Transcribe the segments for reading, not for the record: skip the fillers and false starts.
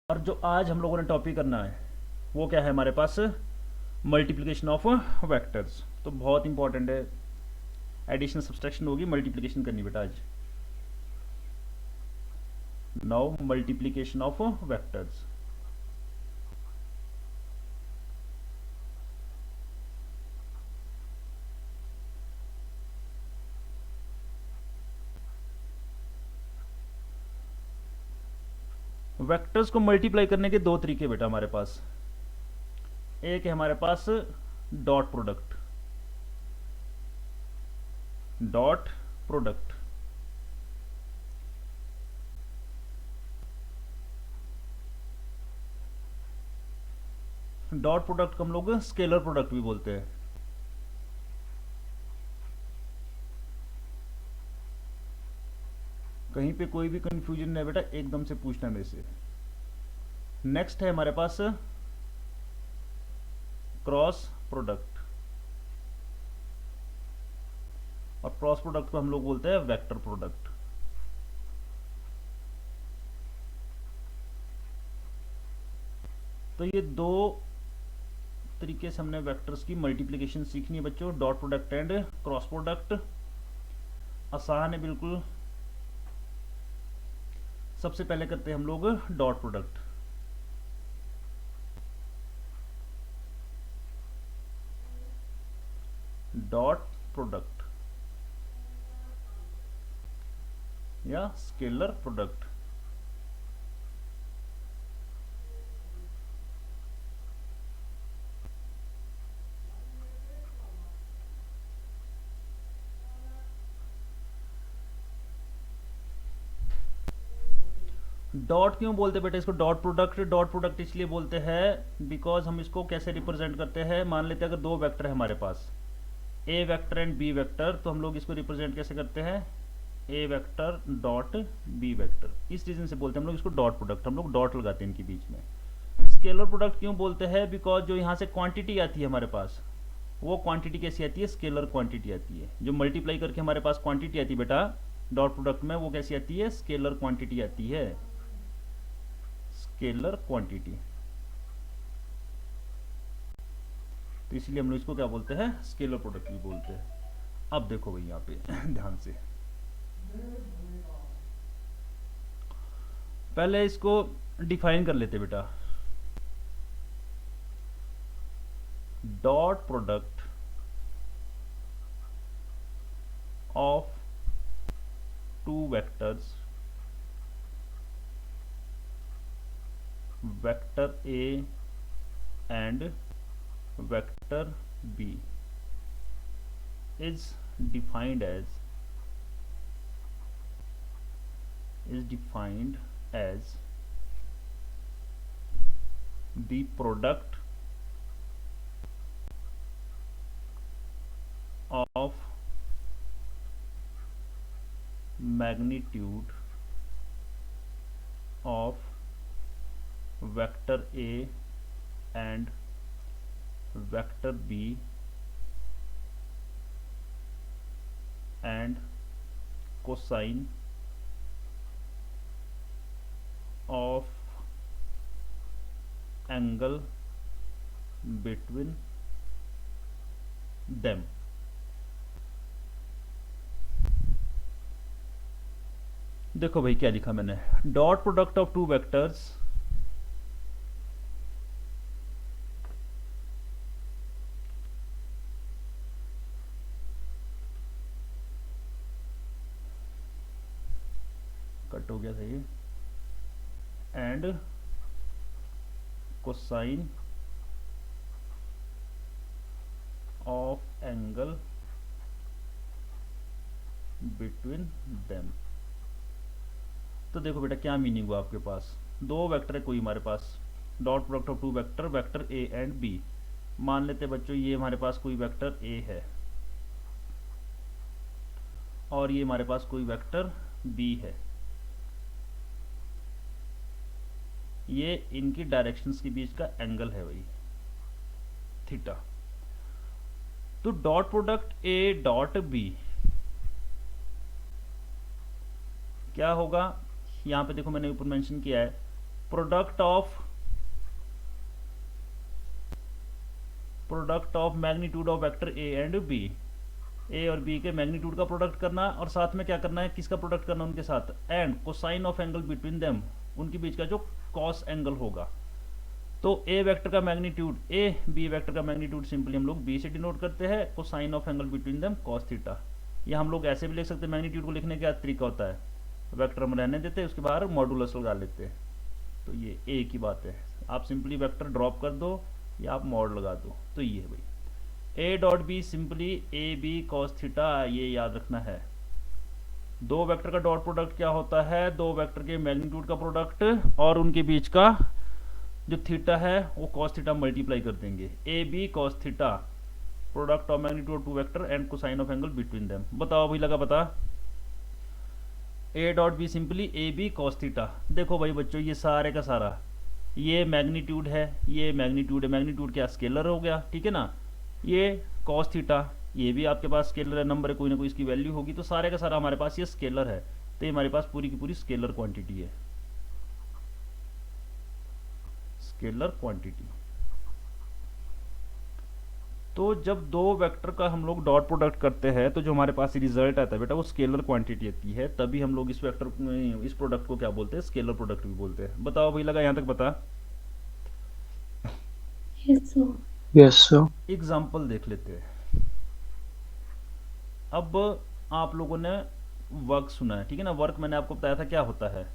और जो आज हम लोगों ने टॉपिक करना है वो क्या है हमारे पास, मल्टीप्लिकेशन ऑफ वेक्टर्स। तो बहुत इंपॉर्टेंट है, एडिशन सब्सट्रैक्शन होगी, मल्टीप्लिकेशन करनी बेटा आज। Now multiplication of vectors. Vectors को मल्टीप्लाई करने के दो तरीके बेटा हमारे पास। एक है हमारे पास dot product, dot product. Dot product को हम लोग स्केलर प्रोडक्ट भी बोलते हैं। कहीं पे कोई भी कंफ्यूजन नहीं बेटा, एकदम से पूछना मेरे से। नेक्स्ट है हमारे पास क्रॉस प्रोडक्ट, और क्रॉस प्रोडक्ट को हम लोग बोलते हैं वेक्टर प्रोडक्ट। तो ये दो तरीके से हमने वेक्टर्स की मल्टीप्लिकेशन सीखनी है बच्चों, dot product and cross product. आसान है बिल्कुल। सबसे पहले करते हैं हम लोग डॉट प्रोडक्ट। डॉट प्रोडक्ट या स्केलर प्रोडक्ट। डॉट क्यों बोलते हैं बेटा इसको डॉट प्रोडक्ट? डॉट प्रोडक्ट इसलिए बोलते हैं बिकॉज हम इसको कैसे रिप्रेजेंट करते हैं। मान लेते हैं अगर दो वेक्टर है हमारे पास, A vector and B vector, तो हम लोग इसको रिप्रेजेंट कैसे करते हैं, ए वेक्टर डॉट बी वेक्टर। इस रीजन से बोलते हैं हम लोग इसको डॉट प्रोडक्ट, हम लोग डॉट लगाते हैं इनके बीच में। स्केलर प्रोडक्ट क्यों बोलते हैं? बिकॉज जो यहाँ से क्वांटिटी आती है हमारे पास, वो क्वांटिटी कैसी आती है, स्केलर क्वांटिटी आती है। जो मल्टीप्लाई करके हमारे पास क्वांटिटी आती है बेटा डॉट प्रोडक्ट में, वो कैसी आती है, स्केलर क्वांटिटी आती है, स्केलर क्वांटिटी। तो इसलिए हम लोग इसको क्या बोलते हैं, स्केलर प्रोडक्ट भी बोलते हैं। अब देखो भाई यहाँ पे ध्यान से, पहले इसको डिफाइन कर लेते बेटा। Dot product of two vectors, vector A and vector b, is defined as the product of magnitude of vector A and vector B and cosine of angle between them। देखो भाई क्या लिखा मैंने, dot product of two vectors cut हो गया था ये, and cosine of angle between them. तो देखो बेटा क्या मीनिंग हुआ आपके पास, दो वेक्टर है कोई हमारे पास, dot product of two vector, vector A and B. मान लेते बच्चों ये हमारे पास कोई वेक्टर ए है और ये हमारे पास कोई वेक्टर बी है। ये इनकी डायरेक्शंस के बीच का एंगल है भाई, थीटा। तो dot product a dot b क्या होगा, यहाँ पे देखो मैंने ऊपर मेंशन किया है product of magnitude of vector A and B, A और बी के मैग्नीट्यूड का प्रोडक्ट करना, और साथ में क्या करना है, किसका प्रोडक्ट करना उनके साथ, and cosine of angle between them, उनके बीच का जो कॉस एंगल होगा। तो ए वेक्टर का मैग्नीट्यूड ए, बी वेक्टर का मैग्नीट्यूड सिंपली हम लोग बी से डिनोट करते हैं, cosine of angle between them cos theta. या हम लोग ऐसे भी लिख सकते हैं, मैग्नीट्यूड को लिखने का तरीका होता है, वेक्टर हम रहने देते हैं, उसके बाहर मॉडुलस लगा लेते हैं। तो ये ए की बात है, आप सिंपली वेक्टर ड्रॉप कर दो या आप मॉड लगा दो, तो ये है भाई a dot B simply A B cos theta, ये याद रखना है। दो वेक्टर का डॉट प्रोडक्ट क्या होता है, दो वेक्टर के मैग्नीट्यूड का प्रोडक्ट और उनके बीच का जो थीटा है वो कॉस थीटा मल्टीप्लाई कर देंगे, A B cos theta, product of magnitude two vector and cosine of angle between them. बताओ भाई, लगा पता, A dot B simply A B cos theta. देखो भाई बच्चों, ये सारे का सारा ये मैग्नीट्यूड है, ये मैग्नीट्यूड है, मैग्नीट्यूड क्या स्केलर हो गया, ठीक है ना, ये कॉस थीटा ये भी आपके पास स्केलर है, नंबर है, कोई ना कोई इसकी वैल्यू होगी, तो सारे का सारा हमारे पास ये स्केलर है, तो ये हमारे पास पूरी की पूरी स्केलर क्वांटिटी है, स्केलर क्वांटिटी। तो जब दो वेक्टर का हम लोग डॉट प्रोडक्ट करते हैं तो जो हमारे पास रिजल्ट आता है बेटा वो स्केलर क्वांटिटी आती है, तभी हम लोग इस वेक्टर इस प्रोडक्ट को क्या बोलते हैं, स्केलर प्रोडक्ट भी बोलते हैं। बताओ भाई, लगा यहाँ तक पता? Yes sir. एग्जाम्पल देख लेते हैं। अब आप लोगों ने वर्क सुना है, ठीक है ना, वर्क मैंने आपको बताया था क्या होता है,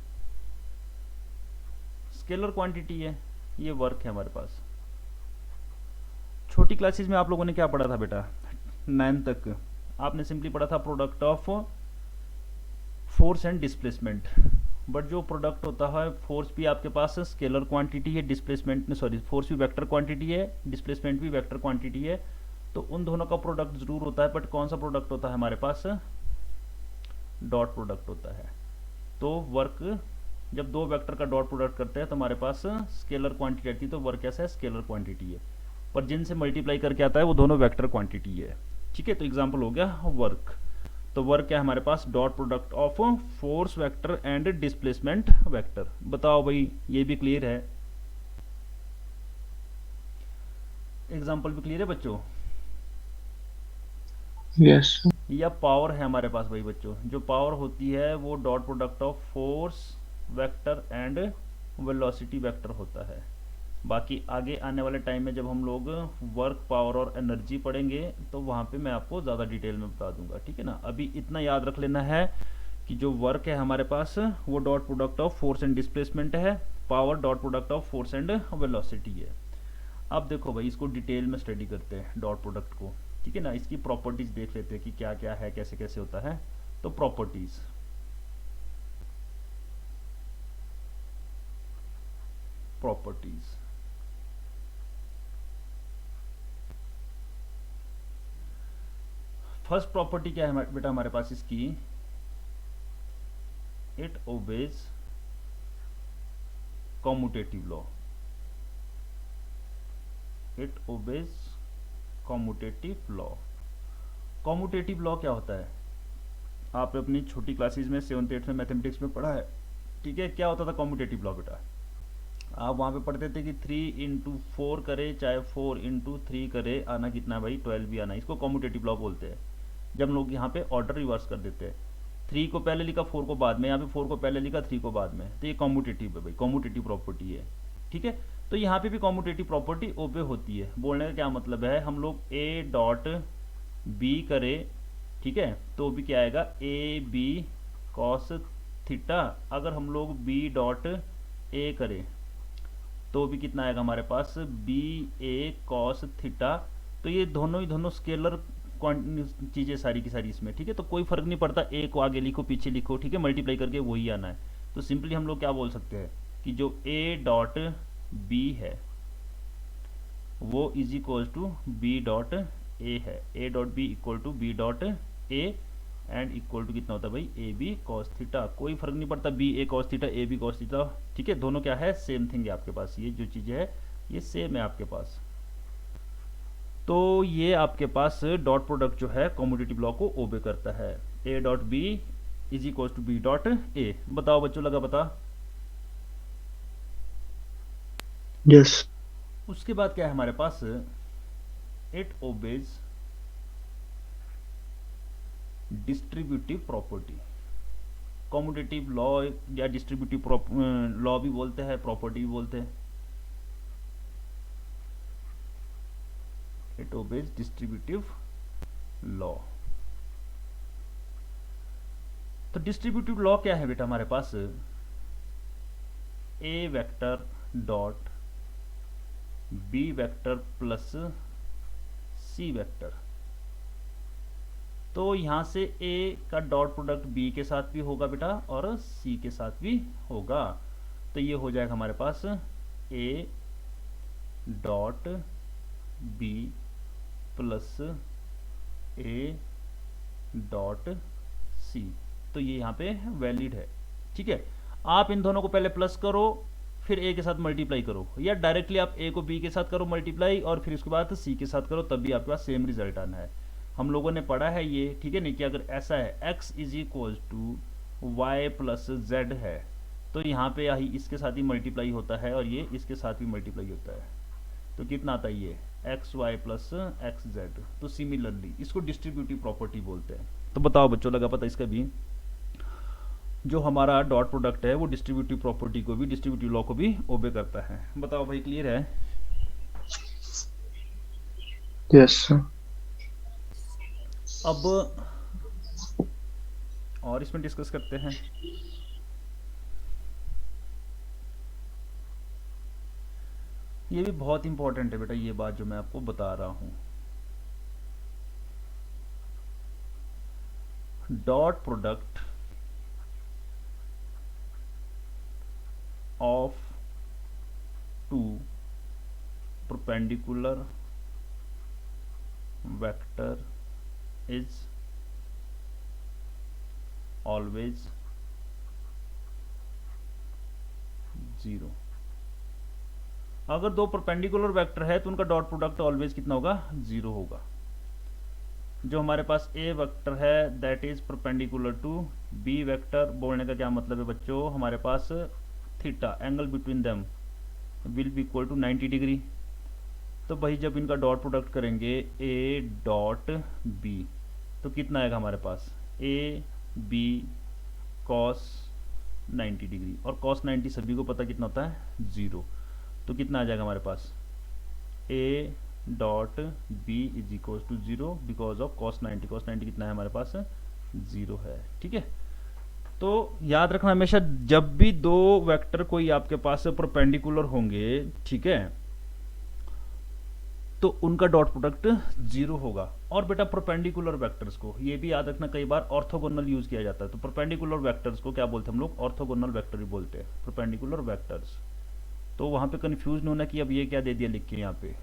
स्केलर क्वांटिटी है, ये वर्क है हमारे पास। छोटी क्लासेस में आप लोगों ने क्या पढ़ा था बेटा, 9 तक आपने सिंपली पढ़ा था product of force and displacement, but जो प्रोडक्ट होता है फोर्स भी आपके पास स्केलर क्वांटिटी है, डिस्प्लेसमेंट सॉरी फोर्स भी वेक्टर क्वांटिटी है, डिस्प्लेसमेंट भी वेक्टर क्वांटिटी है, तो उन दोनों का प्रोडक्ट जरूर होता है, बट कौन सा प्रोडक्ट होता है हमारे पास, डॉट प्रोडक्ट होता है। तो वर्क जब दो वेक्टर का डॉट प्रोडक्ट करते हैं तो हमारे पास स्केलर क्वांटिटी आती है, तो वर्क ऐसा है स्केलर क्वांटिटी है, पर जिनसे मल्टीप्लाई करके आता है वो दोनों वेक्टर क्वांटिटी है, ठीक है। तो एग्जांपल हो गया वर्क, तो वर्क क्या है हमारे पास, dot product of force vector and displacement vector. बताओ भाई, ये भी क्लियर है, एग्जांपल भी क्लियर है बच्चों? यस। या पावर है हमारे पास भाई बच्चों, जो पावर होती है वो dot product of force vector and velocity vector होता है। बाकी आगे आने वाले टाइम में जब हम लोग वर्क, पावर और एनर्जी पढ़ेंगे तो वहाँ पे मैं आपको ज़्यादा डिटेल में बता दूंगा, ठीक है ना। अभी इतना याद रख लेना है कि जो वर्क है हमारे पास वो dot product of force and displacement है, power dot product of force and velocity है। अब देखो भाई, इसको डिटेल में स्टडी करते हैं डॉट प्रोडक्ट को, ठीक है ना। इसकी प्रॉपर्टीज देख लेते हैं कि क्या क्या है, कैसे कैसे होता है। तो प्रॉपर्टीज, फर्स्ट प्रॉपर्टी क्या है बेटा हमारे पास इसकी, it obeys commutative law, it obeys commutative law. Commutative law क्या होता है, आपने अपनी छोटी क्लासेस में 7th 8th में मैथमेटिक्स में पढ़ा है, ठीक है। क्या होता था कॉम्यूटेटिव लॉ बेटा, आप वहाँ पे पढ़ते थे कि 3 इंटू 4 करे चाहे 4 इंटू 3 करे, आना कितना भाई 12 भी आना, इसको कॉम्यूटेटिव लॉ बोलते हैं। जब हम लोग यहाँ पे ऑर्डर रिवर्स कर देते हैं, 3 को पहले लिखा 4 को बाद में, यहाँ पे 4 को पहले लिखा 3 को बाद में, तो ये कॉम्यूटेटिव है भाई, कॉम्यूटेटिव प्रॉपर्टी है, ठीक है। तो यहाँ पे भी कॉम्यूटेटिव प्रॉपर्टी ओबे होती है। बोलने का क्या मतलब है, हम लोग ए डॉट बी करे, ठीक है, तो भी क्या आएगा ए बी कॉस थीटा। अगर हम लोग बी डॉट ए करें तो भी कितना आएगा हमारे पास, बी ए कॉस थीटा। तो ये दोनों स्केलर चीज़ें सारी की सारी इसमें, ठीक है। तो कोई फर्क नहीं पड़ता, ए को आगे लिखो पीछे लिखो, ठीक है, मल्टीप्लाई करके वही आना है। तो सिंपली हम लोग क्या बोल सकते हैं कि जो ए डॉट बी है वो is equal to B dot A है, A dot B equal to B dot A and equal to कितना होता है भाई, ए बी कॉस थीटा। कोई फर्क नहीं पड़ता, B A cos theta, A B cos theta, ठीक है, दोनों क्या है सेम थिंग है आपके पास, ये जो चीज़ है ये सेम है आपके पास। तो ये आपके पास डॉट प्रोडक्ट जो है कॉम्यूटेटिव लॉ को ओबे करता है, A dot B is equal to B dot A. बताओ बच्चों, लगा पता? Yes. उसके बाद क्या है हमारे पास, it obeys distributive property. Commutative law या डिस्ट्रीब्यूटिव लॉ भी बोलते हैं, प्रॉपर्टी भी बोलते हैं। It obeys distributive law. तो डिस्ट्रीब्यूटिव लॉ क्या है बेटा हमारे पास, A vector dot B vector plus C vector. तो यहां से ए का डॉट प्रोडक्ट बी के साथ भी होगा बेटा और सी के साथ भी होगा। तो ये हो जाएगा हमारे पास A dot B plus A dot C. तो ये यहाँ पे वैलिड है, ठीक है। आप इन दोनों को पहले प्लस करो, फिर ए के साथ मल्टीप्लाई करो, या डायरेक्टली आप ए को बी के साथ करो मल्टीप्लाई और फिर उसके बाद सी के साथ करो, तब भी आपके पास सेम रिजल्ट आना है। हम लोगों ने पढ़ा है ये, ठीक है नहीं, कि अगर ऐसा है x is equal to Y plus Z है, तो यहाँ पे यही इसके साथ ही मल्टीप्लाई होता है और ये इसके साथ भी मल्टीप्लाई होता है। तो कितना आता है ये X Y plus X Z. तो सिमिलरली इसको डिस्ट्रीब्यूटिव प्रॉपर्टी बोलते हैं। तो बताओ बच्चों, लगा पता इसका भी, जो हमारा डॉट प्रोडक्ट है वो डिस्ट्रीब्यूटिव प्रॉपर्टी को भी, डिस्ट्रीब्यूटिव लॉ को भी ओबे करता है। बताओ भाई, क्लियर है? Yes, sir. अब और इसमें डिस्कस करते हैं। ये भी बहुत इंपॉर्टेंट है बेटा, ये बात जो मैं आपको बता रहा हूं। Dot product of two perpendicular vector is always 0। अगर दो परपेंडिकुलर वेक्टर है तो उनका डॉट प्रोडक्ट ऑलवेज कितना होगा, 0 होगा। जो हमारे पास ए वेक्टर है that is perpendicular to B vector. बोलने का क्या मतलब है बच्चों, हमारे पास theta angle between them will be equal to 90 degree. तो भाई जब इनका डॉट प्रोडक्ट करेंगे ए डॉट बी, तो कितना आएगा हमारे पास, ए बी कॉस 90 डिग्री, और कॉस 90 सभी को पता कितना होता है, 0। तो कितना आ जाएगा हमारे पास, A dot B is equal to 0 because of cos 90। Cos 90 कितना है हमारे पास, 0 है, ठीक है। तो याद रखना हमेशा, जब भी दो वेक्टर कोई आपके पास परपेंडिकुलर होंगे, ठीक है, तो उनका डॉट प्रोडक्ट 0 होगा। और बेटा परपेंडिकुलर वेक्टर्स को ये भी याद रखना, कई बार ऑर्थोगोनल यूज किया जाता है। तो परपेंडिकुलर वेक्टर्स को क्या बोलते हैं हम लोग, ऑर्थोगोनल वेक्टर भी बोलते हैं, परपेंडिकुलर वेक्टर्स। तो वहां पे कंफ्यूज नहीं होना कि अब ये क्या दे दिया लिख के यहाँ पे,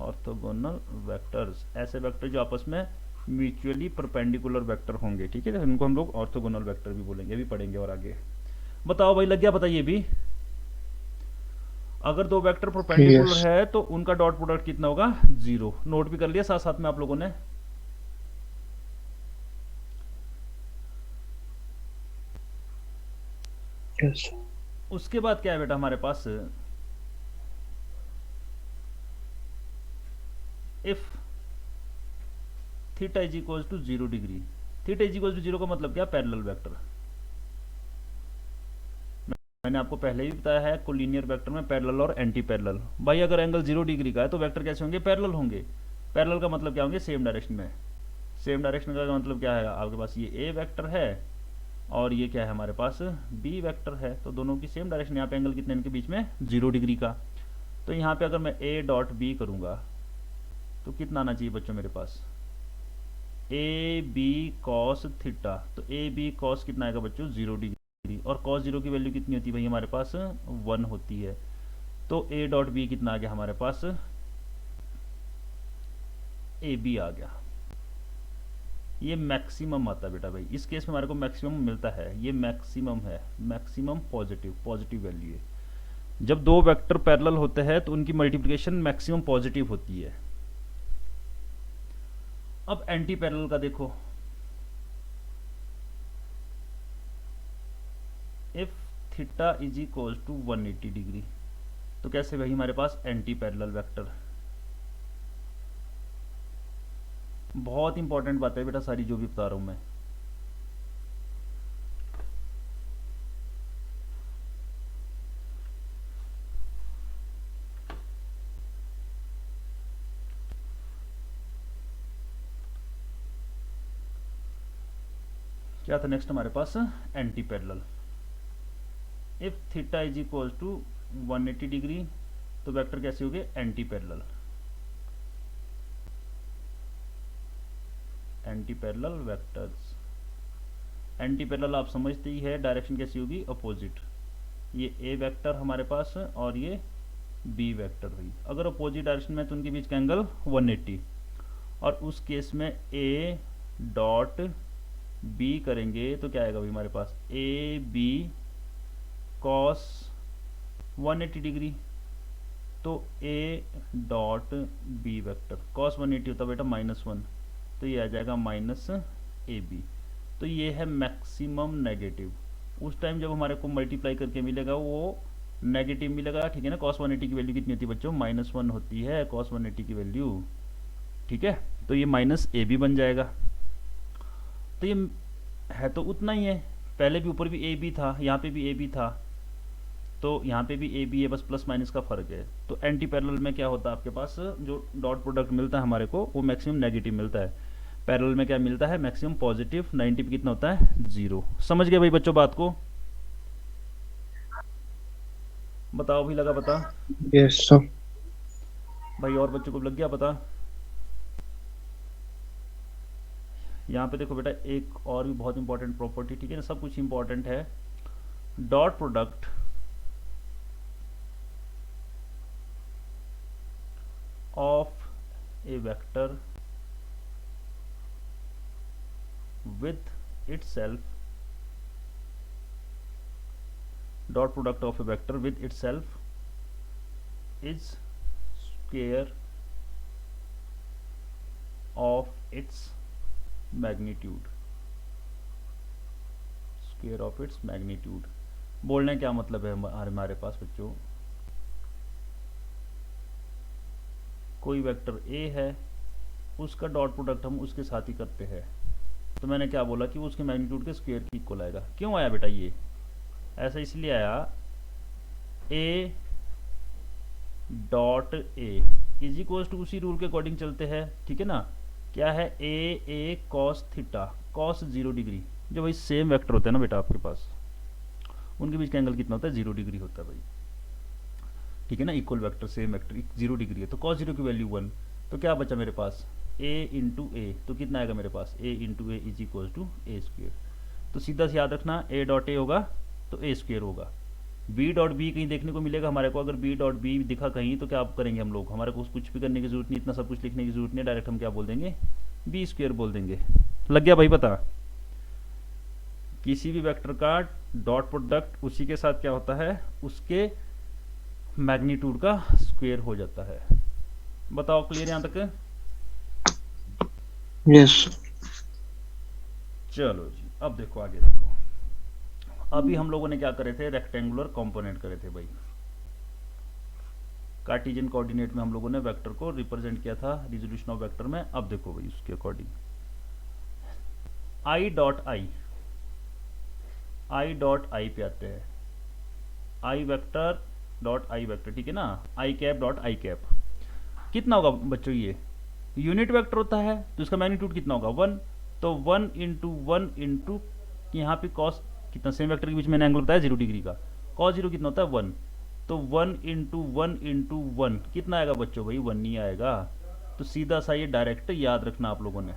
ऑर्थोगोनल वेक्टर्स, ऐसे वेक्टर जो आपस में म्यूचुअली परपेंडिकुलर वेक्टर होंगे, ठीक है, इनको हम लोग ऑर्थोगोनल वेक्टर भी बोलेंगे, भी पढ़ेंगे और आगे। बताओ भाई, लग गया पता ये भी? अगर दो वेक्टर परपेंडिकुलर Yes. है तो उनका डॉट प्रोडक्ट कितना होगा, 0। नोट भी कर लिया साथ साथ में आप लोगों ने? Yes. उसके बाद क्या है बेटा हमारे पास, if theta is equal to 0 degree. Theta is equal to 0 का मतलब क्या, पैरेलल वेक्टर। मैंने आपको पहले ही बताया है, कोलिनियर वेक्टर में पैरेलल और एंटी पैरेलल। भाई अगर एंगल 0 डिग्री का है तो वेक्टर कैसे होंगे, पैरेलल होंगे। पैरेलल का मतलब क्या होंगे, सेम डायरेक्शन में। सेम डायरेक्शन का मतलब क्या है, आपके पास ये ए वेक्टर है और ये क्या है हमारे पास, बी वेक्टर है। तो दोनों की सेम डायरेक्शन, यहाँ पे एंगल कितने इनके बीच में, 0 डिग्री का। तो यहाँ पे अगर मैं ए डॉट बी करूँगा तो कितना आना चाहिए बच्चों मेरे पास, ए बी कॉस थीटा। तो ए बी कॉस कितना आएगा बच्चों, 0 डिग्री। और कॉस 0 की वैल्यू कितनी होती है भाई हमारे पास, 1 होती है। तो ए डॉट बी कितना आ गया हमारे पास, ए बी आ गया। ये मैक्सिमम आता है बेटा भाई, इस केस में हमारे को मैक्सिमम मिलता है, ये मैक्सिमम है, मैक्सिमम पॉजिटिव वैल्यू है। जब दो वेक्टर पैरेलल होते हैं तो उनकी मल्टीप्लिकेशन मैक्सिमम पॉजिटिव होती है। अब एंटी पैरेलल का देखो, if theta is equal to 180 degree, तो कैसे भाई हमारे पास एंटी पैरेलल वेक्टर। बहुत इंपॉर्टेंट बात है बेटा सारी जो भी बता रहा हूं मैं। क्या था नेक्स्ट हमारे पास, anti parallel. If theta is equal to 180 degree तो वेक्टर कैसे हो गए, anti parallel. Anti parallel vectors, anti parallel आप समझते ही है, डायरेक्शन कैसी होगी, अपोजिट। ये ए वेक्टर हमारे पास और ये बी वेक्टर हुई, अगर अपोजिट डायरेक्शन में तो उनके बीच का एंगल 180, और उस केस में ए डॉट बी करेंगे तो क्या आएगा भाई हमारे पास, ए बी कॉस 180 डिग्री। तो A dot B vector cos 180 होता बेटा -1, तो ये आ जाएगा माइनस ए बी। तो ये है मैक्सिमम नेगेटिव। उस टाइम जब हमारे को मल्टीप्लाई करके मिलेगा वो नेगेटिव मिलेगा, ठीक है ना। कॉस 180 की वैल्यू कितनी होती है बच्चों, -1 होती है कॉस 180 की वैल्यू, ठीक है। तो ये माइनस ए बी बन जाएगा। तो ये है तो उतना ही है, पहले भी ऊपर भी ए बी था, यहाँ पे भी ए बी था, तो यहाँ पे भी ए बी है, बस प्लस माइनस का फर्क है। तो एंटी पैरेलल में क्या होता है आपके पास, जो डॉट प्रोडक्ट मिलता है हमारे को वो मैक्सिमम नेगेटिव मिलता है, पैरेलल में क्या मिलता है, मैक्सिमम पॉजिटिव। 90 पे कितना होता है, 0। समझ गए भाई बच्चों बात को, बताओ भी लगा पता Yes, sir. भाई, और बच्चों को लग गया पता। यहाँ पे देखो बेटा एक और भी बहुत इंपॉर्टेंट प्रॉपर्टी, ठीक है ना, सब कुछ इंपॉर्टेंट है। Dot product of A vector with itself, dot product of a vector with itself is square of its magnitude, square of its magnitude। बोलने क्या मतलब है हमारे पास बच्चों, कोई वेक्टर a है, उसका डॉट प्रोडक्ट हम उसके साथ ही करते हैं, तो मैंने क्या बोला कि वो उसके मैग्नीट्यूड के स्क्वायर की इक्वल आएगा। क्यों आया बेटा ये ऐसा, इसलिए आया A dot A is equal to, उसी रूल के अकॉर्डिंग चलते हैं, ठीक है ना। क्या है, A cos theta cos 0 degree, जो भाई सेम वेक्टर होते हैं ना बेटा आपके पास, उनके बीच का एंगल कितना होता है, 0 डिग्री होता है भाई, ठीक है ना। Equal vector same vector 0 degree है, तो कॉस 0 की वैल्यू 1, तो क्या बचा मेरे पास, a इंटू ए, तो कितना आएगा मेरे पास, a into A is equal to A square. तो सीधा से याद रखना a डॉट ए होगा तो ए स्क्वेयर होगा। b डॉट बी कहीं देखने को मिलेगा हमारे को, अगर b डॉट बी दिखा कहीं तो क्या करेंगे हम लोग, हमारे को कुछ भी करने की जरूरत नहीं, इतना सब कुछ लिखने की जरूरत नहीं, डायरेक्ट हम क्या बोल देंगे, बी स्क्वेयर बोल देंगे। लग गया भाई पता, किसी भी वेक्टर का डॉट प्रोडक्ट उसी के साथ क्या होता है, उसके मैग्नीट्यूड का स्क्वेयर हो जाता है। बताओ क्लियर यहाँ तक, Yes. चलो जी अब देखो आगे देखो। अभी हम लोगों ने क्या करे थे, रेक्टेंगुलर कंपोनेंट करे थे भाई, कार्टेशियन कोऑर्डिनेट में हम लोगों ने वेक्टर को रिप्रेजेंट किया था रिजोल्यूशन ऑफ वेक्टर में। अब देखो भाई उसके अकॉर्डिंग आई डॉट आई पे आते हैं, आई वेक्टर डॉट आई वेक्टर, ठीक है ना, आई कैप डॉट आई कैप। कितना होगा बच्चों, ये यूनिट वेक्टर होता है तो इसका मैग्नीट्यूड कितना होगा, 1, तो 1 इंटू 1 इंटू यहाँ पे कॉस कितना, सेम वेक्टर के बीच में एंगल बताया 0 डिग्री का, कॉस 0 कितना होता है 1, तो 1 इंटू 1 इंटू 1 कितना आएगा बच्चों भाई, 1 नहीं आएगा। तो सीधा सा ये डायरेक्ट याद रखना आप लोगों ने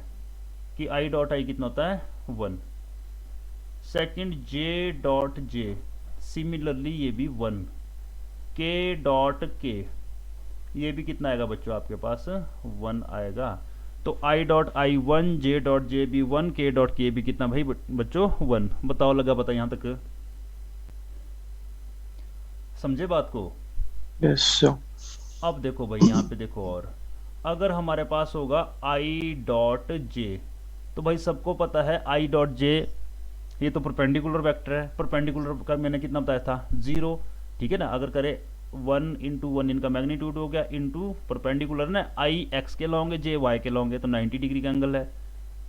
कि आई डॉट आई कितना होता है 1। Second J dot J, similarly ये भी 1, के डॉट के, ये भी कितना आएगा बच्चों आपके पास 1 आएगा। तो I dot I 1, J dot J भी 1, के डॉट के भी कितना भाई बच्चों 1। बताओ लगा पता यहाँ तक, समझे बात को। Yes, sir. अब देखो भाई यहाँ पे देखो, और अगर हमारे पास होगा आई डॉट जे, तो भाई सबको पता है आई डॉट जे ये तो परपेंडिकुलर वेक्टर है, परपेंडिकुलर का मैंने कितना बताया था 0, ठीक है ना। अगर करे 1 इंटू 1 इनका मैग्नीट्यूड हो गया इंटू परपेंडिकुलर ना आई एक्स के लॉन्ग है, जे वाई के लॉन्ग है, तो 90 डिग्री का एंगल है।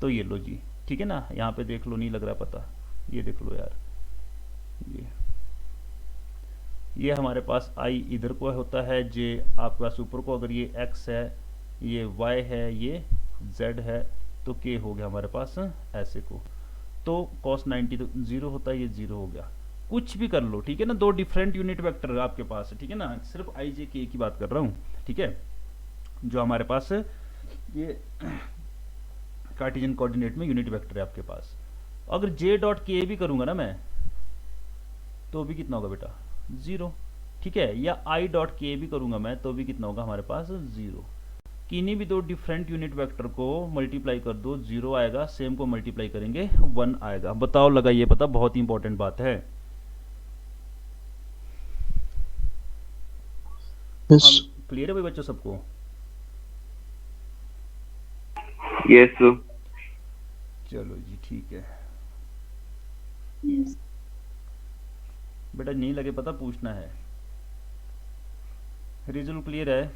तो ये लो जी, ठीक है ना, यहाँ पे देख लो, नहीं लग रहा पता, ये देख लो यार, ये हमारे पास आई इधर को होता है, जे आपके पास ऊपर को, अगर ये एक्स है, ये वाई है, ये जेड है, तो के हो गया हमारे पास ऐसे को। तो कॉस 90 तो 0 होता है, ये 0 हो गया। कुछ भी कर लो, ठीक है ना, दो डिफरेंट यूनिट वेक्टर आपके पास है, ठीक है ना, सिर्फ आई जे के की बात कर रहा हूँ, ठीक है, जो हमारे पास ये कार्टेशियन कोऑर्डिनेट में यूनिट वेक्टर है आपके पास। अगर जे डॉट के भी करूंगा ना मैं, तो भी कितना होगा बेटा 0, ठीक है, या आई डॉट के भी करूंगा मैं, तो भी कितना होगा हमारे पास 0। किन्हीं भी दो डिफरेंट यूनिट वेक्टर को मल्टीप्लाई कर दो, 0 आएगा, सेम को मल्टीप्लाई करेंगे 1 आएगा। बताओ, लगाइए पता, बहुत ही इंपॉर्टेंट बात है। Yes. क्लियर है भाई बच्चों सबको? Yes sir. चलो जी ठीक है। Yes. बेटा नहीं लगे पता पूछना है। रिजल्ट क्लियर है?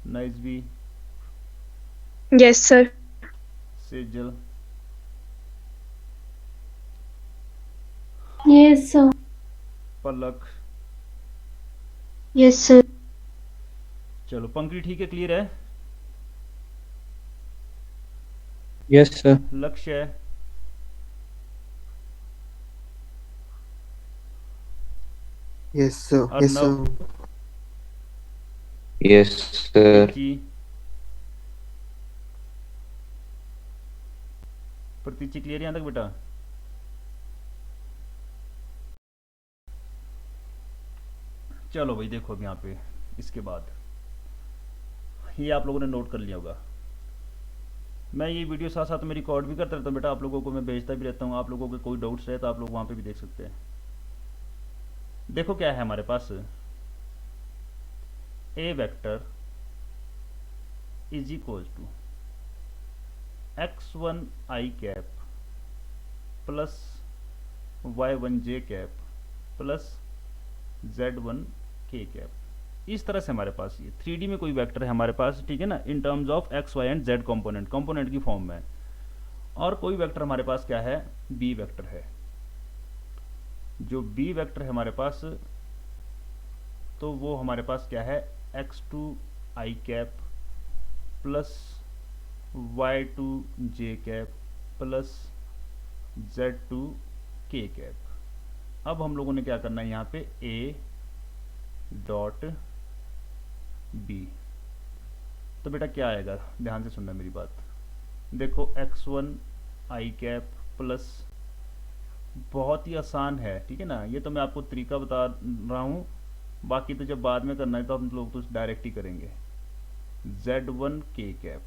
नाइस भी, Yes, sir. Sejal, Yes, sir. पलक, Yes, sir. चलो पंक्ति ठीक है, क्लियर है? Yes, sir. लक्ष्य, Yes, sir. Yes, Arnav, sir. Yes sir. जी, प्रतीची क्लियर है यहाँ तक बेटा? चलो भाई देखो अब यहाँ पे, इसके बाद ये आप लोगों ने नोट कर लिया होगा। मैं ये वीडियो साथ साथ में रिकॉर्ड भी करता रहता हूँ बेटा, आप लोगों को मैं भेजता भी रहता हूँ। आप लोगों के कोई डाउट्स रहे तो आप लोग वहाँ पे भी देख सकते हैं। देखो क्या है हमारे पास, A vector is equal to x1 I cap plus y1 J cap plus z1 K cap. इस तरह से हमारे पास ये 3D में कोई वेक्टर है हमारे पास, ठीक है ना, in terms of X Y and Z component की फॉर्म में। और कोई वेक्टर हमारे पास क्या है, बी वेक्टर है। जो बी वेक्टर है हमारे पास, तो वो हमारे पास क्या है, x2 आई कैप प्लस y2 जे कैप प्लस z2 के कैप। अब हम लोगों ने क्या करना है यहाँ पे, a डॉट बी। तो बेटा क्या आएगा, ध्यान से सुनना मेरी बात। देखो x1 आई कैप प्लस, बहुत ही आसान है, ठीक है ना, ये तो मैं आपको तरीका बता रहा हूँ, बाकी तो जब बाद में करना है तो हम लोग तो डायरेक्ट ही करेंगे। z1 K cap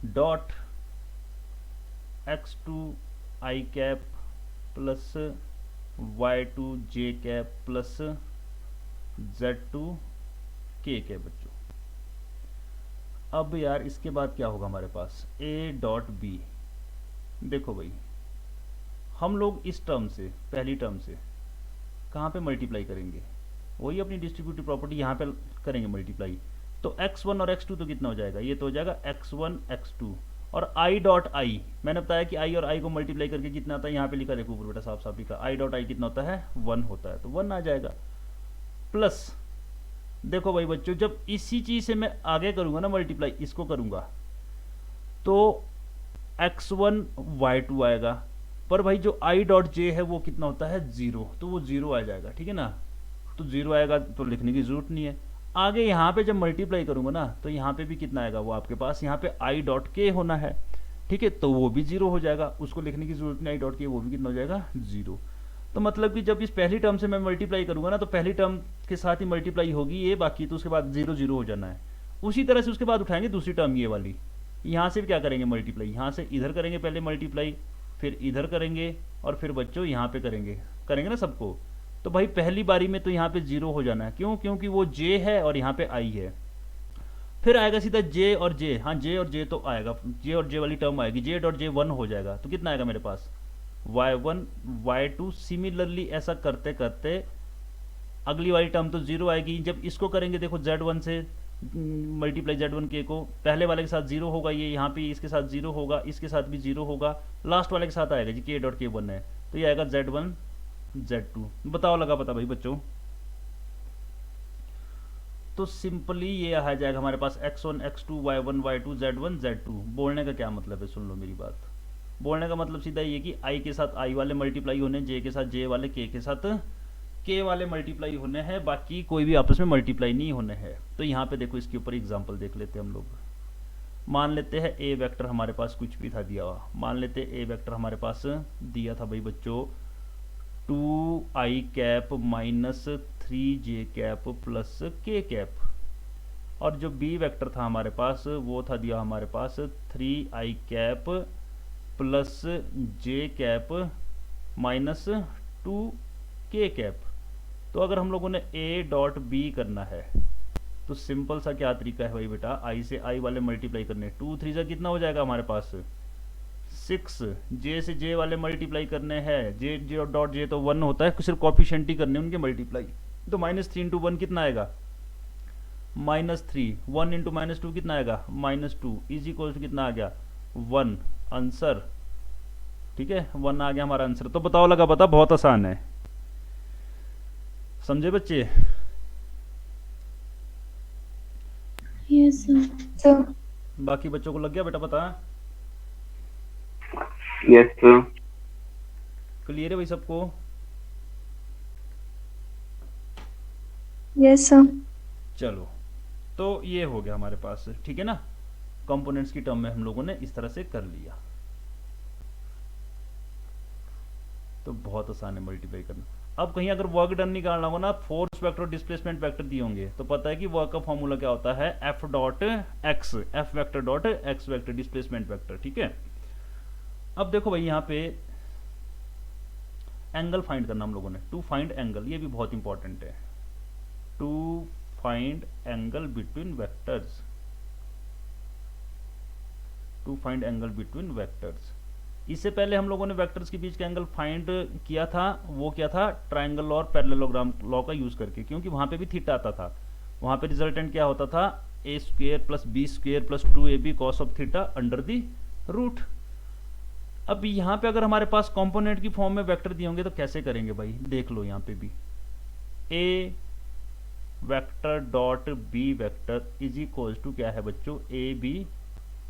dot x2 आई कैप प्लस y2 जे कैप प्लस z2 के कैप। बच्चों अब यार इसके बाद क्या होगा हमारे पास, a डॉट बी। देखो भाई हम लोग इस टर्म से, पहली टर्म से कहाँ पे मल्टीप्लाई करेंगे, वही अपनी डिस्ट्रीब्यूटिव प्रॉपर्टी यहाँ पे करेंगे मल्टीप्लाई। तो x1 और x2 तो कितना हो जाएगा, ये तो हो जाएगा x1 x2, और i डॉट आई, मैंने बताया कि i और i को मल्टीप्लाई करके कितना आता है, यहाँ पे लिखा, देखो ऊपर बेटा साफ साफ लिखा, i डॉट आई कितना होता है 1 होता है, तो 1 आ जाएगा। प्लस देखो भाई बच्चों, जब इसी चीज़ से मैं आगे करूँगा ना मल्टीप्लाई, इसको करूँगा, तो x1 y2 आएगा, पर भाई जो i डॉट जे है वो कितना होता है 0, तो वो 0 आ जाएगा, ठीक है ना। तो 0 आएगा तो लिखने की जरूरत नहीं है। आगे यहाँ पे जब मल्टीप्लाई करूँगा ना, तो यहाँ पे भी कितना आएगा, वो आपके पास यहाँ पे i डॉट के होना है, ठीक है, तो वो भी 0 हो जाएगा, उसको लिखने की जरूरत नहीं, i डॉट के, वो भी कितना हो जाएगा 0। तो मतलब कि जब इस पहली टर्म से मैं मल्टीप्लाई करूँगा ना, तो पहली टर्म के साथ ही मल्टीप्लाई होगी ये, बाकी तो उसके बाद 0 0 हो जाना है। उसी तरह से उसके बाद उठाएंगे दूसरी टर्म ये वाली, यहाँ से भी क्या करेंगे मल्टीप्लाई, यहाँ से इधर करेंगे पहले मल्टीप्लाई, फिर इधर करेंगे, और फिर बच्चों यहाँ पे करेंगे ना सबको। तो भाई पहली बारी में तो यहाँ पे 0 हो जाना है, क्यों, क्योंकि वो j है और यहाँ पे i है। फिर आएगा सीधा जे और जे, हाँ जे और जे तो आएगा, जे और जे वाली टर्म आएगी, जे डॉट जे 1 हो जाएगा, तो कितना आएगा मेरे पास y1 y2। सिमिलरली ऐसा करते करते अगली वाली टर्म तो 0 आएगी। जब इसको करेंगे देखो z1 से मल्टीप्लाई z1 के को, पहले वाले के साथ 0 होगा, ये यहाँ पे इसके साथ 0 होगा, इसके साथ भी 0 होगा, लास्ट वाले के साथ आएगा जी k डॉट k1 है, तो ये आएगा z1 z2। बताओ लगा पता भाई बच्चों? तो सिंपली ये आ जाएगा हमारे पास x1 x2 y1 y2 z1 z2। बोलने का क्या मतलब है, सुन लो मेरी बात। बोलने का मतलब सीधा ये कि i के साथ i वाले मल्टीप्लाई होने, j के साथ j वाले, k के साथ k वाले मल्टीप्लाई होने हैं, बाकी कोई भी आपस में मल्टीप्लाई नहीं होने हैं। तो यहाँ पे देखो इसके ऊपर एग्जांपल देख लेते हैं हम लोग। मान लेते हैं a वेक्टर हमारे पास कुछ भी था दिया हुआ, मान लेते हैं a वेक्टर हमारे पास दिया था भाई बच्चों 2i cap minus 3j cap plus k cap, और जो b वेक्टर था हमारे पास वो था दिया हमारे पास 3i cap plus j cap minus 2k cap. तो अगर हम लोगों ने a डॉट b करना है तो सिंपल सा क्या तरीका है भाई बेटा, i से i वाले मल्टीप्लाई करने, 2 3 से कितना हो जाएगा हमारे पास 6, j से j वाले मल्टीप्लाई करने हैं, j डॉट j तो 1 होता है, सिर्फ कॉफिशिएंट ही करने उनके मल्टीप्लाई, तो -3 इंटू 1 कितना आएगा -3, 1 इंटू -2 कितना आएगा -2, इज इक्वल टू कितना आ गया 1 आंसर। ठीक है 1 आ गया हमारा आंसर। तो बताओ लगा पता, बहुत आसान है, समझे बच्चे? Yes, sir. बाकी बच्चों को लग गया बेटा पता? Yes, sir. क्लियर है भाई सबको? Yes, sir. चलो तो ये हो गया हमारे पास, ठीक है ना। कंपोनेंट्स की टर्म में हम लोगों ने इस तरह से कर लिया, तो बहुत आसान है मल्टीप्लाई करना। अब कहीं अगर वर्क डन निकालना हो ना, फोर्स वेक्टर और डिस्प्लेसमेंट वेक्टर दिए होंगे, तो पता है कि वर्क का फॉर्मूला क्या होता है, F dot x, F vector dot x vector displacement vector. ठीक है, अब देखो भाई यहाँ पे एंगल फाइंड करना हम लोगों ने, टू फाइंड एंगल, ये भी बहुत इंपॉर्टेंट है, to find angle between vectors, to find angle between vectors. इससे पहले हम लोगों ने वेक्टर्स के बीच का एंगल फाइंड किया था, वो क्या था, ट्रायंगल और पैरेललोग्राम लॉ का यूज करके, क्योंकि वहां पे भी थीटा आता था, वहां पे रिजल्टेंट क्या होता था, a square plus B square plus 2ab cos of theta under the root. अब यहाँ पे अगर हमारे पास कंपोनेंट की फॉर्म में वेक्टर दिए होंगे तो कैसे करेंगे भाई, देख लो यहाँ पे भी a vector dot B vector is equal to क्या है बच्चों, ए बी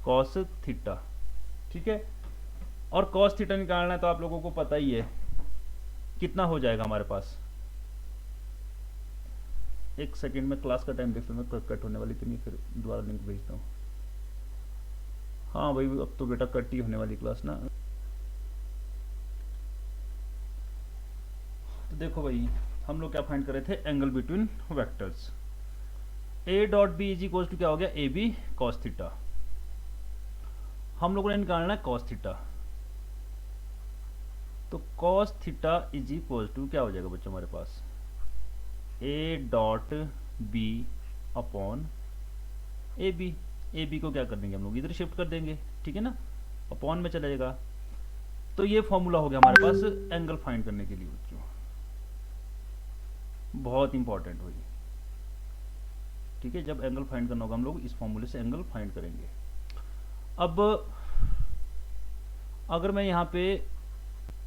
कॉस थीटा। ठीक है, और कॉस थीटा निकालना है तो आप लोगों को पता ही है कितना हो जाएगा हमारे पास। एक सेकंड में क्लास का टाइम देख लो, कट होने वाली तो नहीं, फिर दोबारा लिंक भेजता हूँ। हाँ भाई अब तो बेटा कट ही होने वाली क्लास ना। तो देखो भाई हम लोग क्या फाइंड कर रहे थे, angle between vectors, A dot B is equal to क्या हो गया, ए बी कॉस थीटा। हम लोगों ने निकालना है कॉस थीटा, तो cos theta is equal to क्या हो जाएगा बच्चों हमारे पास, A dot B upon A B. A B को क्या कर देंगे हम लोग, इधर शिफ्ट कर देंगे, ठीक है ना, अपॉन में चलेगा। तो ये फॉर्मूला हो गया हमारे पास एंगल फाइंड करने के लिए बच्चों, बहुत इंपॉर्टेंट होगी। ठीक है, जब एंगल फाइंड करना होगा हम लोग इस फॉर्मूले से एंगल फाइंड करेंगे। अब अगर मैं यहाँ पे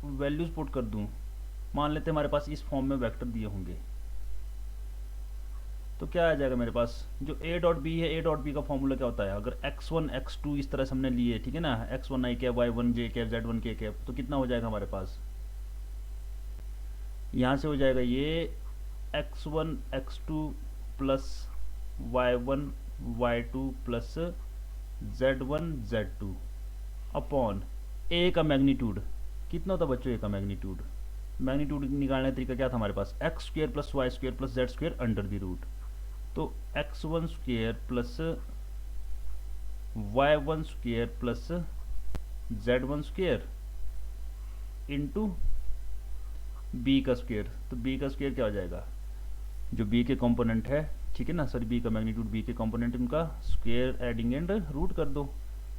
वैल्यूज पुट कर दूं, मान लेते हैं हमारे पास इस फॉर्म में वेक्टर दिए होंगे, तो क्या आ जाएगा मेरे पास, जो a डॉट बी है, a डॉट बी का फॉर्मूला क्या होता है, अगर x1 x2 इस तरह से हमने लिए, ठीक है ना, x1 i cap y1 j cap z1 k cap, तो कितना हो जाएगा हमारे पास, यहाँ से हो जाएगा ये x1 x2 plus y1 y2 plus z1 z2 upon a का मैग्नीट्यूड कितना होता बच्चों, a का मैग्नीट्यूड, मैग्नीट्यूड निकालने का तरीका क्या था हमारे पास, x square plus y square plus z square under the root. तो x1 square plus y1 square plus z1 square into b का स्क्वेयर, तो b का स्क्वेयर क्या हो जाएगा, जो b के कंपोनेंट है ठीक है ना, सॉरी बी का मैग्नीट्यूड, बी के कंपोनेंट उनका स्क्वायर एडिंग एंड रूट कर दो,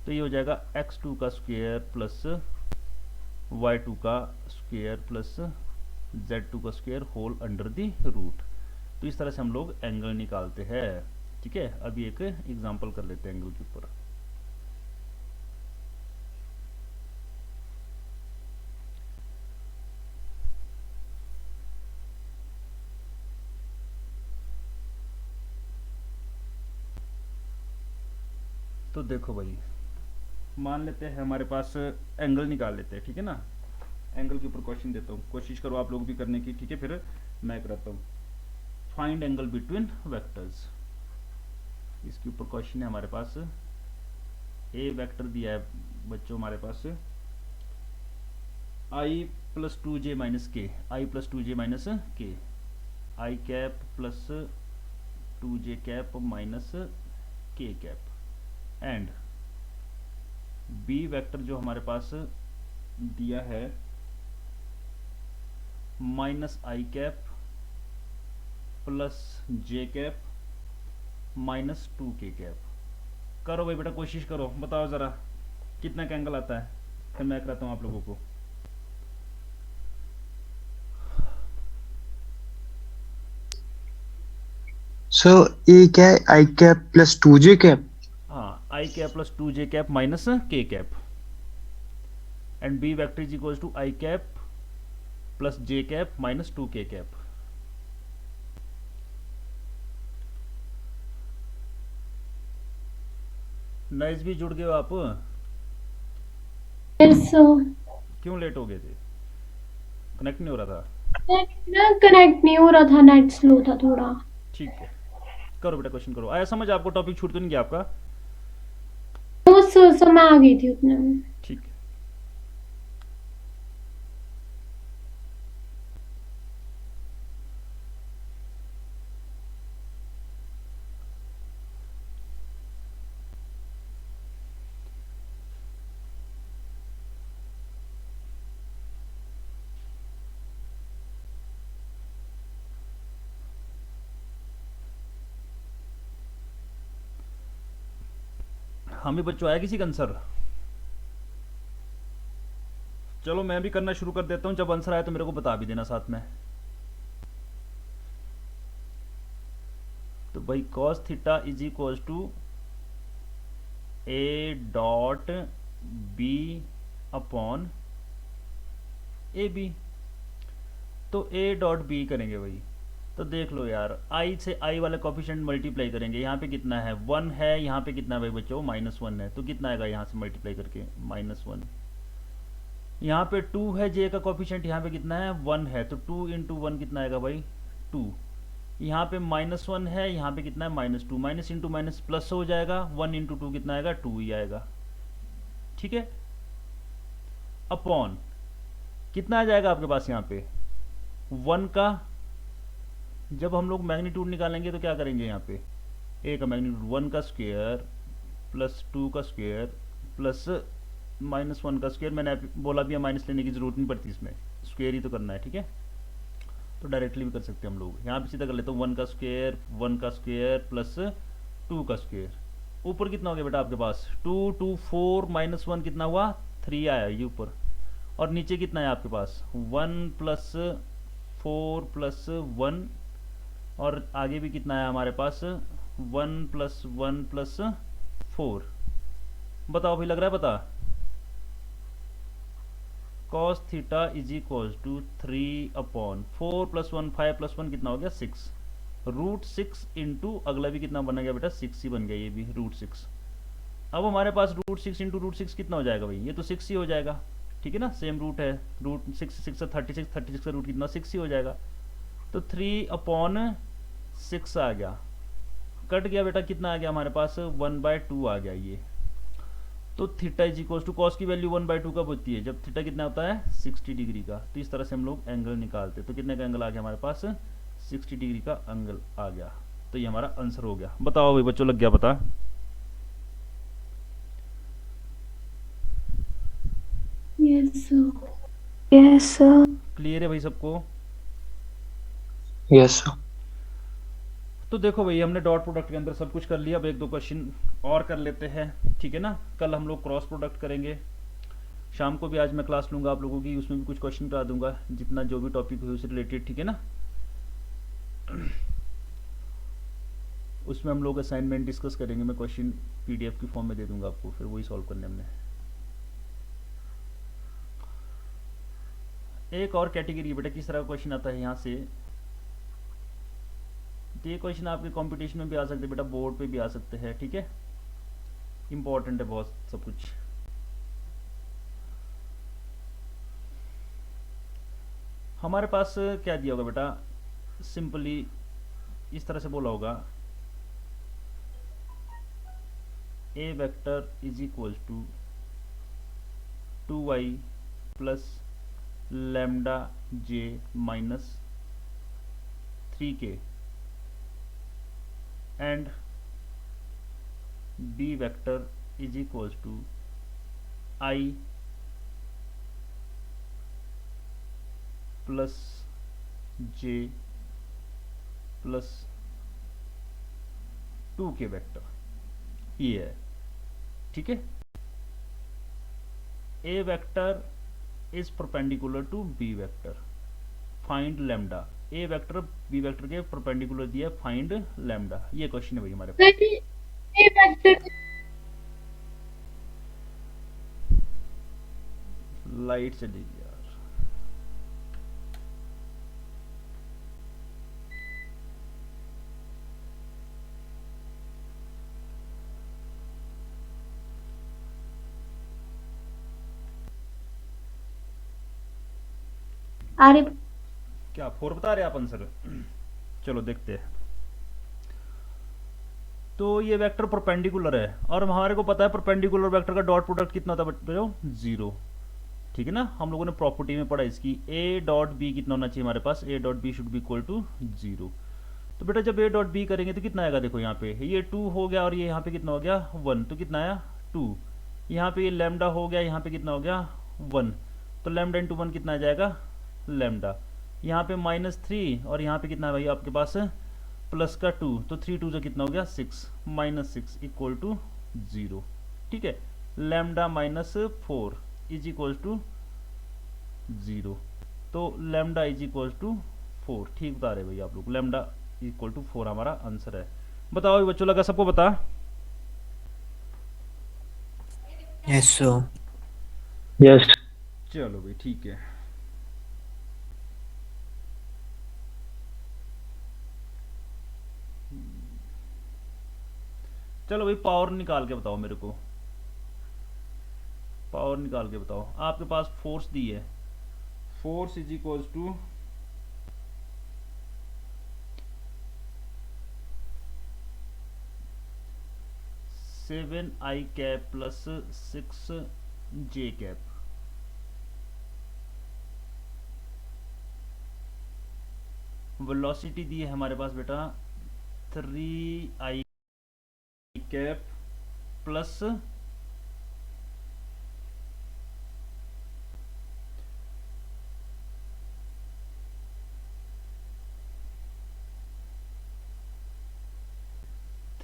तो ये हो जाएगा x2 का स्क्वायर प्लस y2 का स्क्वायर प्लस z2 का square whole under the root. तो इस तरह से हम लोग एंगल निकालते हैं। ठीक है, अभी एक एग्जांपल कर लेते हैं एंगल के ऊपर। तो देखो भाई, मान लेते हैं हमारे पास एंगल निकाल लेते हैं, ठीक है ना। एंगल के ऊपर क्वेश्चन देता हूँ, कोशिश करो आप लोग भी करने की, ठीक है, फिर मैं कराता हूँ। फाइंड एंगल बिटवीन वेक्टर्स, इसके ऊपर क्वेश्चन है हमारे पास। ए वेक्टर दिया है बच्चों हमारे पास i plus 2j minus k, I plus 2j minus k, i cap plus 2j cap minus k cap, and B vector जो हमारे पास दिया है minus i cap plus j cap minus 2k cap. करो भाई बेटा, कोशिश करो, बताओ ज़रा कितना का एंगल आता है, फिर मैं कराता हूँ आप लोगों को। सर ए क्या है, आई कैप प्लस 2j कैप। हाँ, i cap plus 2j cap minus k cap, and B vector is equals to i cap plus j cap minus 2k cap. Nice, भी जुड़ गए हो आप? Yes sir. क्यों लेट हो गए थे? कनेक्ट नहीं हो रहा था? ना कनेक्ट नहीं हो रहा था, नेट स्लो था थोड़ा। ठीक है, करो बेटा, क्वेश्चन करो। आया समझ आपको? टॉपिक छूट तो नहीं गया आपका? तो सर मैं आ गई थी उतने में। ठीक है। हम भी बच्चों, आया किसी का आंसर? चलो मैं भी करना शुरू कर देता हूँ, जब आंसर आए तो मेरे को बता भी देना साथ में। तो भाई cos theta is equals to A dot B upon A B. तो ए डॉट बी करेंगे भाई, तो देख लो यार, आई से आई वाले कोफिशिएंट मल्टीप्लाई करेंगे। यहाँ पे कितना है, 1 है, यहाँ पे कितना है भाई बच्चों, -1 है, तो कितना आएगा यहाँ से मल्टीप्लाई करके, -1। यहाँ पे 2 है, जे का कोफिशिएंट यहाँ पे कितना है, 1 है, तो 2 इंटू 1 कितना आएगा भाई, 2। यहाँ पे -1 है, यहाँ पे कितना है, -2, माइनस इंटू माइनस प्लस हो जाएगा, 1 इंटू 2 कितना आएगा, 2 ही आएगा। ठीक है, अपॉन कितना आ जाएगा आपके पास यहाँ पे, 1 का, जब हम लोग मैग्नीट्यूड निकालेंगे तो क्या करेंगे, यहाँ पे ए का मैग्नीट्यूड 1 का स्क्वायर प्लस 2 का स्क्वायर प्लस -1 का स्क्वायर। मैंने बोला भी है माइनस लेने की जरूरत नहीं पड़ती, इसमें स्क्वायर ही तो करना है। ठीक है, तो डायरेक्टली भी कर सकते हैं हम लोग। यहाँ पे सीधा कर लेते हैं 1 का स्क्वायर, 1 का स्क्वायर प्लस 2 का स्क्वायर। ऊपर कितना हो गया बेटा आपके पास, 2 2 4 -1 कितना हुआ, 3 आया ये ऊपर। और नीचे कितना है आपके पास, 1 प्लस 4 प्लस 1, और आगे भी कितना है हमारे पास, 1 प्लस 1 प्लस 4। बताओ भाई, लग रहा है पता? cos theta is equals to 3 upon 4 plus 1 5 plus 1 कितना हो गया, 6, √6 इंटू अगला भी कितना बन गया बेटा, 6 ही बन गया, ये भी √6। अब हमारे पास √6 इंटू √6 कितना हो जाएगा भाई, ये तो 6 ही हो जाएगा। ठीक है ना, सेम रूट है, √6 6 से 36, 36 का रूट कितना, 6 ही हो जाएगा। तो 3 अपॉन 6 आ गया, कट गया बेटा, कितना आ गया हमारे पास, 1/2 आ गया ये। तो theta is equal to, cos की वैल्यू 1/2 कब होती है, जब थीटा कितना होता है, 60 डिग्री का। तो इस तरह से हम लोग एंगल निकालते हैं। तो कितने का एंगल आ गया हमारे पास, 60 डिग्री का एंगल आ गया। तो ये हमारा आंसर हो गया। बताओ भाई बच्चों, लग गया पता? Yes sir. Yes sir. Clear है भाई सबको? Yes sir. तो देखो भाई हमने डॉट प्रोडक्ट के अंदर सब कुछ कर लिया। अब एक दो क्वेश्चन और कर लेते हैं, ठीक है ना। कल हम लोग क्रॉस प्रोडक्ट करेंगे। शाम को भी आज मैं क्लास लूँगा आप लोगों की, उसमें भी कुछ क्वेश्चन करा दूंगा, जितना जो भी टॉपिक हो उससे रिलेटेड, ठीक है ना। उसमें हम लोग असाइनमेंट डिस्कस करेंगे। मैं क्वेश्चन पीडीएफ की फॉर्म में दे दूंगा आपको, फिर वही सॉल्व करने हमने। एक और कैटेगरी बेटा किस तरह का क्वेश्चन आता है यहाँ से। तो ये क्वेश्चन आपके कंपटीशन में भी आ सकते हैं बेटा, बोर्ड पे भी आ सकते हैं, ठीक है। इंपॉर्टेंट है बहुत सब कुछ। हमारे पास क्या दिया होगा बेटा, सिंपली इस तरह से बोला होगा, A vector is equal to 2y plus lambda j minus 3k and B vector is equal to i plus j plus 2k vector, ये है, ठीक है। A vector is perpendicular to B vector, find lambda. A vector B vector के perpendicular दिया, find lambda. ये question है भाई हमारे पास। ए वेक्टर लाइट चली गई यार। अरे क्या 4 बता रहे आप आंसर? चलो देखते हैं। तो ये वेक्टर परपेंडिकुलर है और हमारे को पता है परपेंडिकुलर वेक्टर का डॉट प्रोडक्ट कितना होता है बच्चों, 0, ठीक है ना। हम लोगों ने प्रॉपर्टी में पढ़ा इसकी, ए डॉट बी कितना होना चाहिए हमारे पास, A dot B should be equal to 0। तो बेटा जब ए डॉट बी करेंगे तो कितना आएगा, देखो यहाँ पे ये 2 हो गया और ये यहाँ पे कितना हो गया 1, तो कितना आया 2। यहाँ पे ये लैम्डा हो गया, यहाँ पे कितना हो गया 1, तो लैम्डा इंटू 1 कितना आ जाएगा लैम्डा। यहाँ पे -3 और यहाँ पे कितना है भाई आपके पास प्लस का 2, तो 3 2 से कितना हो गया 6, -6 इक्वल टू 0, ठीक है। लैम्डा -4 इज इक्वल टू 0, तो लैम्डा इज इक्वल टू 4, ठीक बता रहे भाई आप लोग। लैम्डा इक्वल टू 4 हमारा आंसर है। बताओ भाई बच्चों, लगा सबको पता? Yes, sir. Yes. चलो भाई ठीक है। चलो भाई पावर निकाल के बताओ मेरे को, पावर निकाल के बताओ। आपके पास फोर्स दी है, force is equals to 7i cap plus 6j cap. Velocity दी है हमारे पास बेटा 3i cap plus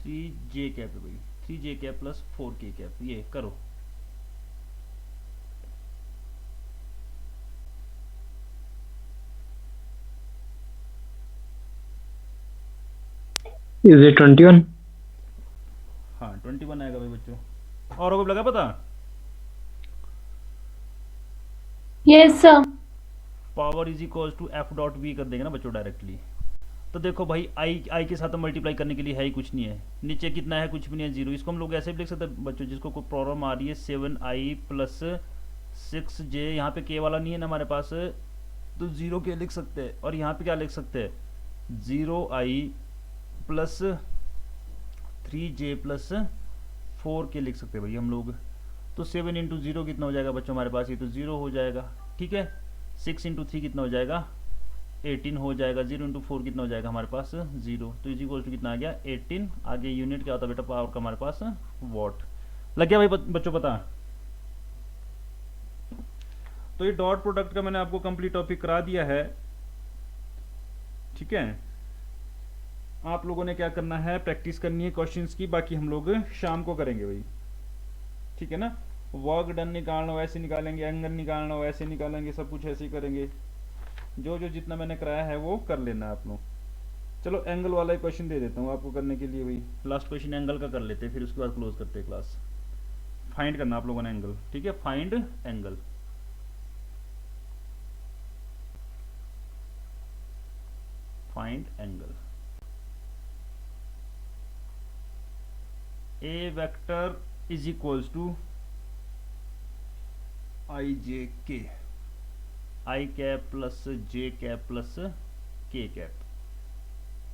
3j cap है भाई, 3j cap plus 4k cap. ये करो। Is it 21? हाँ 21 आएगा भाई बच्चों। और को लगा पता? Yes sir. Power is equals to F dot V कर देंगे ना बच्चों डायरेक्टली। तो देखो भाई आई के साथ मल्टीप्लाई करने के लिए है ही कुछ नहीं है, नीचे कितना है कुछ भी नहीं है 0। इसको हम लोग ऐसे भी लिख सकते हैं बच्चों, जिसको कोई प्रॉब्लम आ रही है 7i प्लस 6j, यहाँ पे k वाला नहीं है ना हमारे पास, तो 0k लिख सकते हैं। और यहाँ पे क्या लिख सकते हैं 0i plus 3j plus 4k लिख सकते हैं भाई हम लोग। तो 7 इंटू 0 कितना हो जाएगा बच्चों हमारे पास, ये तो 0 हो जाएगा, ठीक है। 6 इंटू 3 कितना हो जाएगा 18 हो जाएगा। 0 इंटू 4 कितना हो जाएगा हमारे पास 0, तो इज इक्वल टू कितना आ गया 18। आगे यूनिट क्या होता है बेटा पावर का हमारे पास वॉट। लग गया भाई बच्चों पता? तो ये डॉट प्रोडक्ट का मैंने आपको कंप्लीट टॉपिक करा दिया है, ठीक है। आप लोगों ने क्या करना है, प्रैक्टिस करनी है क्वेश्चंस की, बाकी हम लोग शाम को करेंगे भाई, ठीक है ना। वर्क डन निकालना हो ऐसे निकालेंगे, एंगल निकालना हो ऐसे निकालेंगे, सब कुछ ऐसे ही करेंगे। जो जो जितना मैंने कराया है वो कर लेना है आप लोग। चलो एंगल वाला ही क्वेश्चन दे देता हूँ आपको करने के लिए भाई। लास्ट क्वेश्चन एंगल का कर लेते हैं, फिर उसके बाद क्लोज करते हैं क्लास। फाइंड करना आप लोगों ने एंगल, ठीक है। Find angle, find angle. A vector is equals to i j k, i cap plus j cap plus k cap.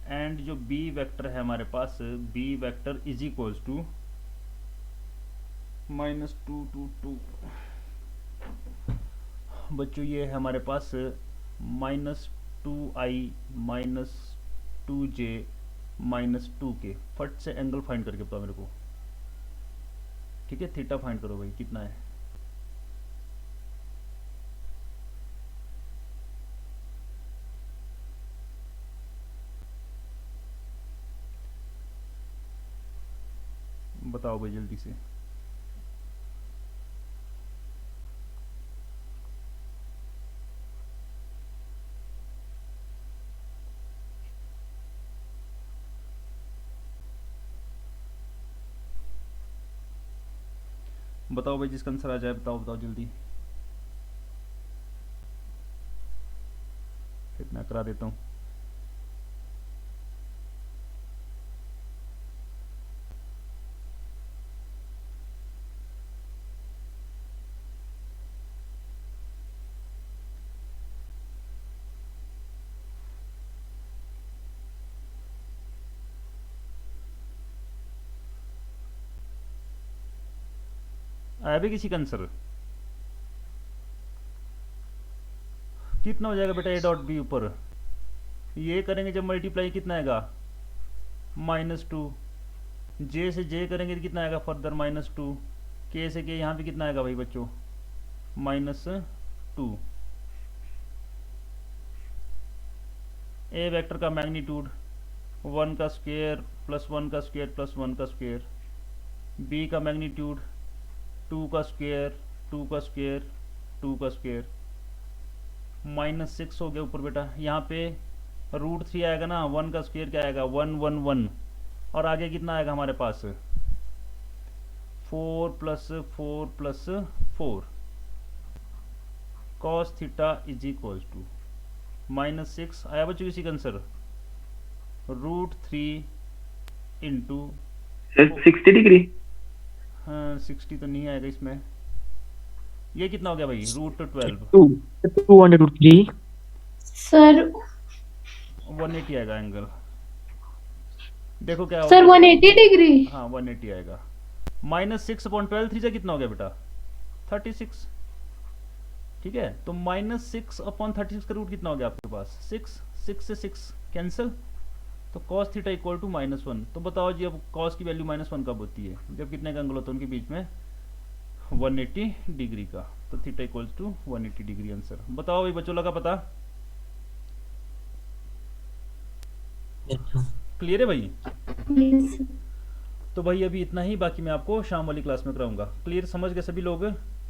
And जो बी वेक्टर है हमारे पास, B vector is equals to -2 बच्चों ये है हमारे पास -2i -2j -2k। फट से एंगल फाइंड करके बताओ मेरे को, ठीक है। थीटा फाइंड करो भाई, कितना है। बताओ भाई जल्दी से। बताओ भाई जिसका आंसर आ जाए, बताओ बताओ जल्दी, फिर मैं करा देता हूँ। आया भी किसी का आंसर? कितना हो जाएगा बेटा ए डॉट बी ऊपर? ये करेंगे जब मल्टीप्लाई, कितना आएगा -2। जे से जे करेंगे तो कितना आएगा फर्दर -2। के से के यहाँ पे कितना आएगा भाई बच्चों -2। ए वेक्टर का मैग्नीट्यूड 1 का स्क्वायर प्लस 1 का स्क्वायर प्लस 1 का स्क्वायर। बी का मैग्नीट्यूड 2 का स्क्वायर 2 का स्क्वायर 2 का स्क्वायर। -6 हो गया ऊपर बेटा। यहाँ पे √3 आएगा ना, 1 का स्क्वायर क्या आएगा 1 1 1, और आगे कितना आएगा हमारे पास 4 + 4 + 4। cos theta is equals to -6 आया बच्चों किसी का आंसर, √3 इंटू 60 डिग्री। हाँ 60 तो नहीं आएगा इसमें। ये कितना हो गया भाई √12, 2 √3। सर 180 आएगा एंगल। देखो क्या सर होगा। 180 डिग्री। हाँ 180 आएगा। -6/12 3 से कितना हो गया बेटा 36, ठीक है। तो -6/36 का रूट कितना हो गया आपके पास 6, 6 से 6 कैंसिल, तो cos थीटा इक्वल टू -1। तो बताओ जी अब cos की वैल्यू -1 कब होती है, जब कितने का एंगल होता है उनके बीच में 180 डिग्री का। तो theta equal to 180 degree answer. बताओ भाई बच्चों लगा पता, क्लियर है भाई। Yes. तो भाई अभी इतना ही, बाकी मैं आपको शाम वाली क्लास में कराऊंगा। क्लियर समझ गए सभी लोग?